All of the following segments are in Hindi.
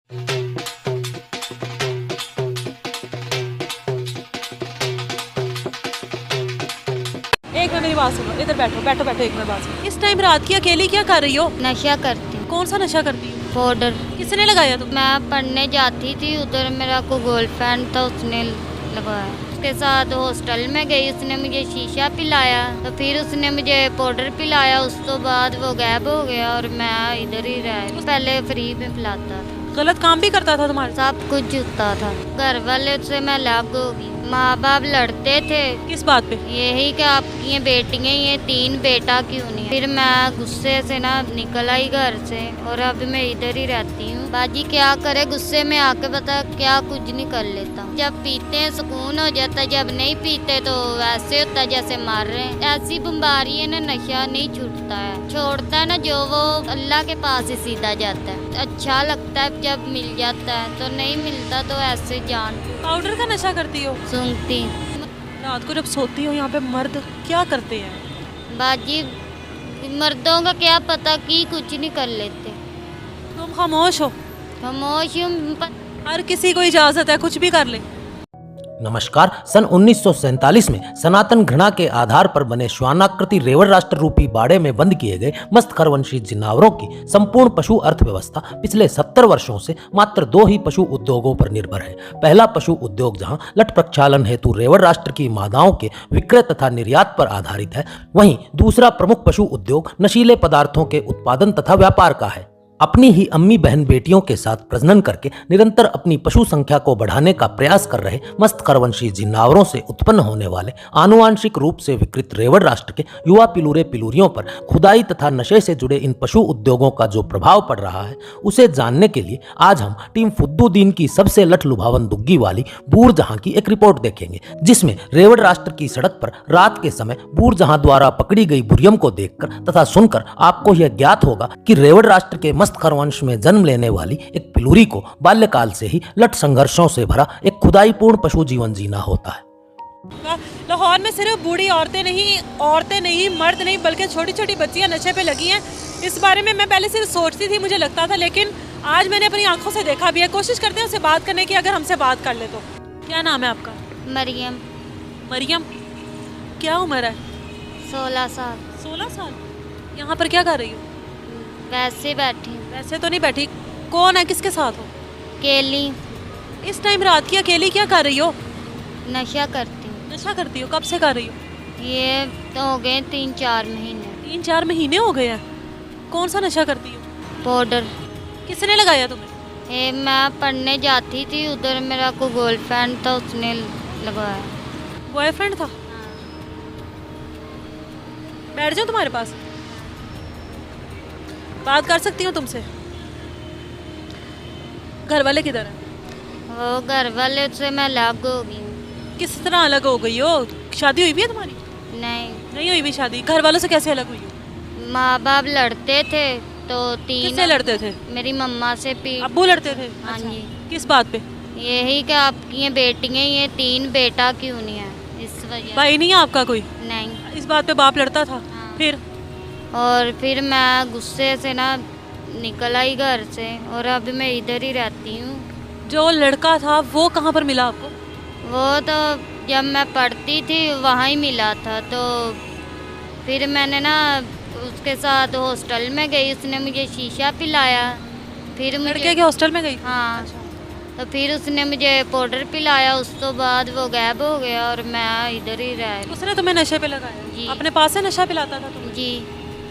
एक मिनट मेरी बात सुनो, इधर बैठो बैठो बैठो, एक मिनट बात सुनो। इस टाइम रात की अकेली क्या कर रही हो? नशा करती हूँ। कौन सा नशा करती हो? पाउडर। किसने लगाया तुम? मैं पढ़ने जाती थी, उधर मेरा को गर्लफ्रेंड था, उसने लगाया। उसके साथ हॉस्टल में गई, उसने मुझे शीशा पिलाया, तो फिर उसने मुझे पाउडर पिलाया। उस तो बाद वो गायब हो गया और मैं इधर ही रह गई। पहले फ्री में पिलाता था, गलत काम भी करता था तुम्हारे साथ? सब कुछ जुटता था। घर वाले से मैं अलग हो गई। माँ बाप लड़ते थे। किस बात पे? यही कि आपकी ये बेटियाँ, ये 3 बेटा क्यों नहीं? फिर मैं गुस्से से ना निकल आई घर से और अब मैं इधर ही रहती हूँ। बाजी क्या करे, गुस्से में आके पता क्या कुछ नहीं कर लेता। जब पीते हैं सुकून हो जाता है, जब नहीं पीते तो ऐसे होता है जैसे मार रहे हैं। ऐसी बीमारी है ना, नशा नहीं छूटता है, छोड़ता है ना जो, वो अल्लाह के पास ही सीधा जाता है। अच्छा लगता है जब मिल जाता है, तो नहीं मिलता तो ऐसे जान। पाउडर का नशा करती हो? सुनती रात को जब सोती हो यहाँ पे मर्द क्या करते हैं? बाजी मर्दों का क्या पता कि कुछ नहीं कर लेते। तुम खामोश हो? खामोश हूँ। हर किसी को इजाजत है कुछ भी कर ले। नमस्कार। सन 1947 में सनातन घृणा के आधार पर बने श्वानाकृति रेवड़ राष्ट्र रूपी बाड़े में बंद किए गए मस्त खरवंशी जिनावरों की संपूर्ण पशु अर्थव्यवस्था पिछले 70 वर्षों से मात्र 2 ही पशु उद्योगों पर निर्भर है। पहला पशु उद्योग जहां लट प्रक्षालन हेतु रेवड़ राष्ट्र की मादाओं के विक्रय तथा निर्यात पर आधारित है, वहीं दूसरा प्रमुख पशु उद्योग नशीले पदार्थों के उत्पादन तथा व्यापार का है। अपनी ही अम्मी बहन बेटियों के साथ प्रजनन करके निरंतर अपनी पशु संख्या को बढ़ाने का प्रयास कर रहे मस्त खरवंशी जिनावरों से उत्पन्न होने वाले आनुवांशिक रूप से विकृत रेवड़ राष्ट्र के युवा पिलूरे पिलूरियों पर खुदाई तथा नशे से जुड़े इन पशु उद्योगों का जो प्रभाव पड़ रहा है, उसे जानने के लिए आज हम टीम फुद्दुद्दीन की सबसे लठ लुभावन दुग्गी वाली बूरजहां की एक रिपोर्ट देखेंगे, जिसमें रेवड़ राष्ट्र की सड़क पर रात के समय बूरजहां द्वारा पकड़ी गई बुरियम को देखकर तथा सुनकर आपको यह ज्ञात होगा कि रेवड़ राष्ट्र के मस्त खरवंश में जन्म लेने वाली एक पिलूरी को बाल्यकाल से ही लट संघर्षों से भरा एक खुदाईपूर्ण पशु जीवन जीना होता है। लाहौर में सिर्फ बूढ़ी औरतें नहीं मर्द नहीं बल्कि छोटी छोटी बच्चियां नशे पे लगी हैं। इस बारे में मैं पहले सिर्फ सोचती थी, मुझे लगता था, लेकिन आज मैंने अपनी आंखों से देखा भी है। कोशिश करते हैं उससे बात करने की, अगर हमसे बात कर ले तो। क्या नाम है आपका? मरियम। मरियम, क्या उम्र है? 16 साल। 16 साल। यहाँ पर क्या कर रही हो? वैसे बैठी हूँ। वैसे तो नहीं बैठी। कौन है, किसके साथ हो? केली। इस टाइम रात की अकेली क्या कर रही हो? नशा करती हूँ। नशा करती हो? कब से कर रही हो? ये तो हो गए 3-4 महीने। 3-4 महीने हो गए हैं। कौन सा नशा करती हो? पाउडर। किसने लगाया तुम्हें? मैं पढ़ने जाती थी, उधर मेरा को गर्लफ्रेंड था, उसने लगाया। बॉयफ्रेंड था? बैठ जाओ, तुम्हारे पास बात कर सकती हूँ तुमसे। घर वाले किधर हैं? वो घर वाले से मैं अलग हो गई हूँ। किस तरह अलग हो गई हो? शादी हुई भी है तुम्हारी? नहीं हुई भी शादी। घर वालों से कैसे अलग हुई हो? माँ बाप लड़ते थे, तो 3। किससे लड़ते थे? मेरी मम्मा से अब्बू लड़ते थे? हाँ अच्छा। जी। किस बात पे? यही कि आपकी ये बेटियाँ, ये 3 बेटा क्यों नहीं है, इस वजह। भाई नहीं है आपका कोई? नहीं। इस बात पे बाप लड़ता था? हाँ। फिर मैं गुस्से से ना निकल आई घर से और अब मैं इधर ही रहती हूँ। जो लड़का था वो कहाँ पर मिला आपको? वो तो जब मैं पढ़ती थी वहाँ ही मिला था, तो फिर मैंने ना उसके साथ हॉस्टल में गई, उसने मुझे शीशा पिलाया। फिर लड़के के हॉस्टल में गई? हाँ। तो फिर उसने मुझे पाउडर पिलाया, उस तो बाद वो गायब हो गया और मैं इधर ही रह गई। उसने तुम्हें नशे पे लगाया? जी। अपने पास से नशा पिलाता था तुम्हें? जी।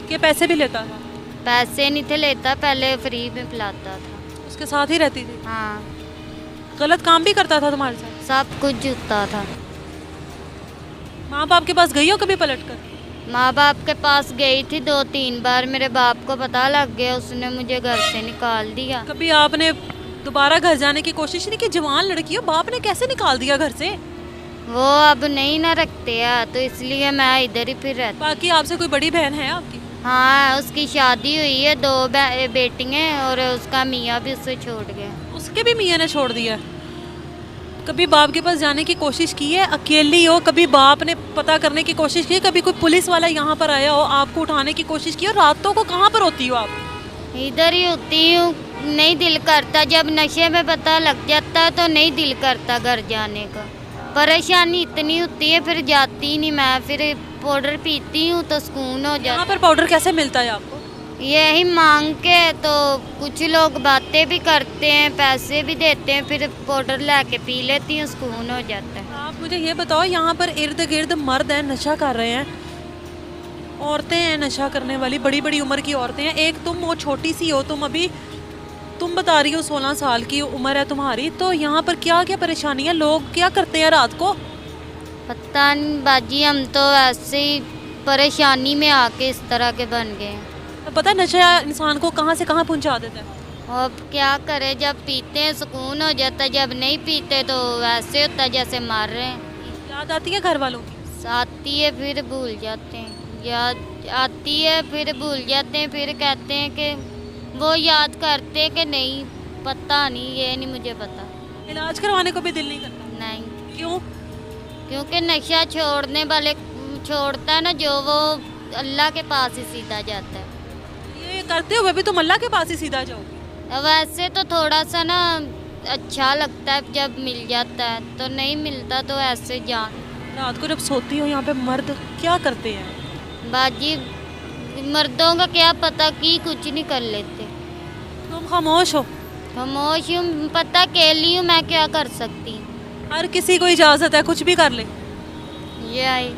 कि पैसे भी लेता था? पैसे नहीं थे लेता, पहले फ्री में पिलाता था। उसके साथ ही रहती थी? हाँ। गलत काम भी करता था तुम्हारे साथ? सब कुछ जुटता था। माँ बाप के पास गई हो कभी पलट कर? माँ बाप के पास गई थी 2-3 बार, मेरे बाप को पता लग गया, उसने मुझे घर से निकाल दिया। कभी आपने दोबारा घर जाने की कोशिश नहीं की? जवान लड़की हो, बाप ने कैसे निकाल दिया घर से? वो अब नहीं ना रखते हैं, तो इसलिए मैं इधर ही फिर रहती। बाकी आपसे कोई बड़ी बहन है आपकी? हाँ, उसकी शादी हुई है, 2 बेटियाँ, और उसका मियाँ भी उससे छोड़ गया। उसके भी मियाँ ने छोड़ दिया? कभी बाप के पास जाने की कोशिश की है? अकेली हो, कभी बाप ने पता करने की कोशिश की है? कभी कोई पुलिस वाला यहाँ पर आया हो, आपको उठाने की कोशिश की हो? रातों को कहाँ पर होती हो आप? इधर ही होती हूँ, नहीं दिल करता, जब नशे में पता लग जाता है तो नहीं दिल करता घर जाने का। परेशानी इतनी होती है, फिर जाती ही नहीं मैं, फिर पाउडर पीती हूँ तो सुकून हो यहाँ जाता पर पाउडर कैसे मिलता है आपको? है। यही मांग के, तो कुछ लोग बातें भी करते हैं, पैसे भी देते हैं, फिर पाउडर लेके पी लेती हूँ, सुकून हो जाता है। आप मुझे ये बताओ, यहाँ पर इर्द गिर्द मर्द हैं नशा कर रहे हैं, औरतें हैं नशा करने वाली, बड़ी बड़ी उम्र की औरतें हैं, एक तुम वो छोटी सी हो, तुम बता रही हो 16 साल की उम्र है तुम्हारी, तो यहाँ पर क्या क्या परेशानी है? लोग क्या करते हैं रात को? पता नहीं बाजी, हम तो ऐसे ही परेशानी में आके इस तरह के बन गए हैं। तो पता है नशा इंसान को कहाँ से कहाँ पहुँचा देता है। अब क्या करें, जब पीते हैं सुकून हो जाता है, जब नहीं पीते तो वैसे होता है जैसे मार रहे हैं। याद आती है घर वालों की? आती है फिर भूल जाते हैं, याद आती है फिर भूल जाते हैं, फिर कहते हैं कि वो याद करते हैं कि नहीं, पता नहीं, ये नहीं मुझे पता। इलाज करवाने को भी दिल नहीं करता? नहीं, क्यों? क्योंकि नशा छोड़ने वाले छोड़ता है ना जो, वो अल्लाह के पास ही सीधा जाता है। ये करते हुए भी तुम अल्लाह के पास ही सीधा जाओगे? वैसे तो थोड़ा सा ना अच्छा लगता है जब मिल जाता है, तो नहीं मिलता तो ऐसे जान। रात को जब सोती हो यहाँ पे मर्द क्या करते हैं? बाजी मर्दों का क्या पता कि कुछ नहीं कर लेते। तुम खामोश हो? खामोश हूँ, पता अकेली हूँ, मैं क्या कर सकती हूँ। हर किसी को इजाजत है कुछ भी कर ले। ये आई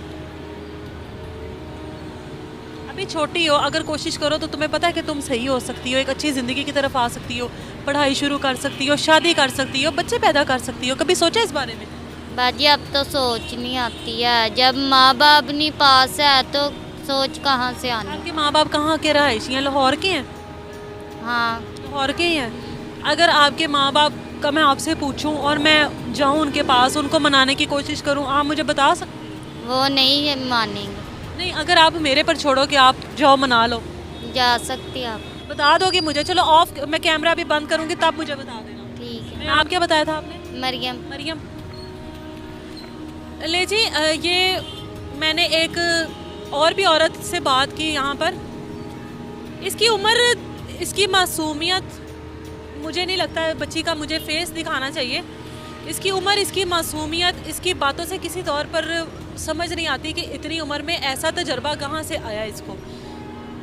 अभी छोटी हो, अगर कोशिश करो तो तुम्हें पता है कि तुम सही हो सकती हो, एक अच्छी ज़िंदगी की तरफ आ सकती हो, पढ़ाई शुरू कर सकती हो, शादी कर सकती हो, बच्चे पैदा कर सकती हो। कभी सोचा इस बारे में? बाजी अब तो सोच नहीं आती है, जब माँ बाप नहीं पास है तो सोच कहाँ से आनी। आपके माँ बाप कहाँ के रहायशी हैं? लाहौर के हैं? हाँ, लाहौर के ही हैं। अगर आपके माँ बाप का मैं आपसे पूछूं और मैं जाऊं उनके पास, उनको मनाने की कोशिश करूं, आप मुझे बता सकते? वो नहीं मानेंगे। नहीं, अगर आप मेरे पर छोड़ो कि आप जाओ मना लो, जा सकती आप? बता दोगे मुझे? चलो ऑफ, मैं कैमरा भी बंद करूंगी तब मुझे बता देना। ठीक है। मैं आप क्या बताया था आपने? मरियम। मरियम। ले जी, ये मैंने एक और भी औरत से बात की यहाँ पर। इसकी उम्र, इसकी मासूमियत, मुझे नहीं लगता है बच्ची का मुझे फेस दिखाना चाहिए। इसकी उम्र, इसकी मासूमियत, इसकी बातों से किसी तौर पर समझ नहीं आती कि इतनी उम्र में ऐसा तजर्बा कहाँ से आया इसको।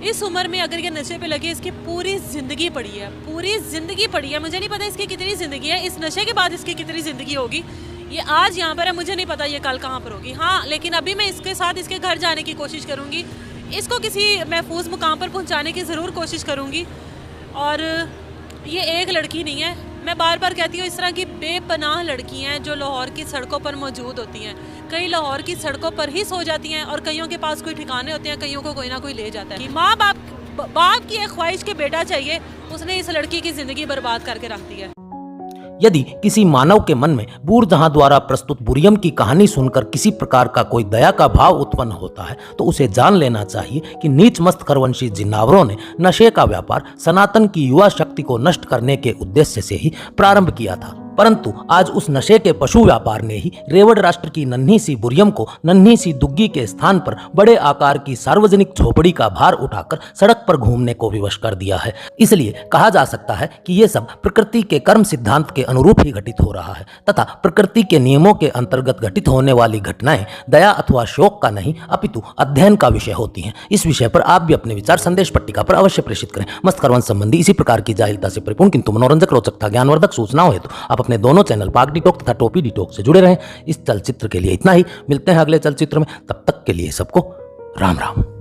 इस उम्र में अगर ये नशे पे लगे, इसकी पूरी ज़िंदगी पड़ी है, पूरी ज़िंदगी पड़ी है। मुझे नहीं पता इसकी कितनी ज़िंदगी है, इस नशे के बाद इसकी कितनी ज़िंदगी होगी। ये आज यहाँ पर है, मुझे नहीं पता ये कल कहाँ पर होगी। हाँ, लेकिन अभी मैं इसके साथ इसके घर जाने की कोशिश करूँगी, इसको किसी महफूज मुकाम पर पहुँचाने की ज़रूर कोशिश करूँगी। और ये एक लड़की नहीं है, मैं बार बार कहती हूँ, इस तरह की बेपनाह लड़कियाँ हैं जो लाहौर की सड़कों पर मौजूद होती हैं। कई लाहौर की सड़कों पर ही सो जाती हैं और कईयों के पास कोई ठिकाने होते हैं, कईयों को कोई ना कोई ले जाता है। कि माँ बाप की एक ख्वाहिश के बेटा चाहिए, उसने इस लड़की की ज़िंदगी बर्बाद करके रख दी है। यदि किसी मानव के मन में बूरजहां द्वारा प्रस्तुत बुरियम की कहानी सुनकर किसी प्रकार का कोई दया का भाव उत्पन्न होता है तो उसे जान लेना चाहिए कि नीच मस्त खरवंशी जिन्नावरों ने नशे का व्यापार सनातन की युवा शक्ति को नष्ट करने के उद्देश्य से ही प्रारंभ किया था। परंतु आज उस नशे के पशु व्यापार ने ही रेवड़ राष्ट्र की नन्ही सी बुरियम को नन्ही सी दुग्गी के स्थान पर बड़े आकार की सार्वजनिक झोपड़ी का भार उठाकर सड़क पर घूमने को विवश कर दिया है। इसलिए कहा जा सकता है कि ये सब प्रकृति के कर्म सिद्धांत के अनुरूप ही घटित हो रहा है तथा प्रकृति के नियमों के अंतर्गत घटित होने वाली घटनाएं दया अथवा शोक का नहीं अपितु अध्ययन का विषय होती हैं। इस विषय पर आप भी अपने विचार संदेश पट्टिका पर अवश्य प्रेषित करें। मस्त खरवंश संबंधी इसी प्रकार की जाहिलता से परिपूर्ण किंतु मनोरंजक, रोचक तथा ज्ञानवर्धक सूचनाओं हेतु आप अपने दोनों चैनल पाक डिटॉक तथा टोपी डिटॉक से जुड़े रहें। इस चलचित्र के लिए इतना ही, मिलते हैं अगले चलचित्र में, तब तक के लिए सबको राम राम।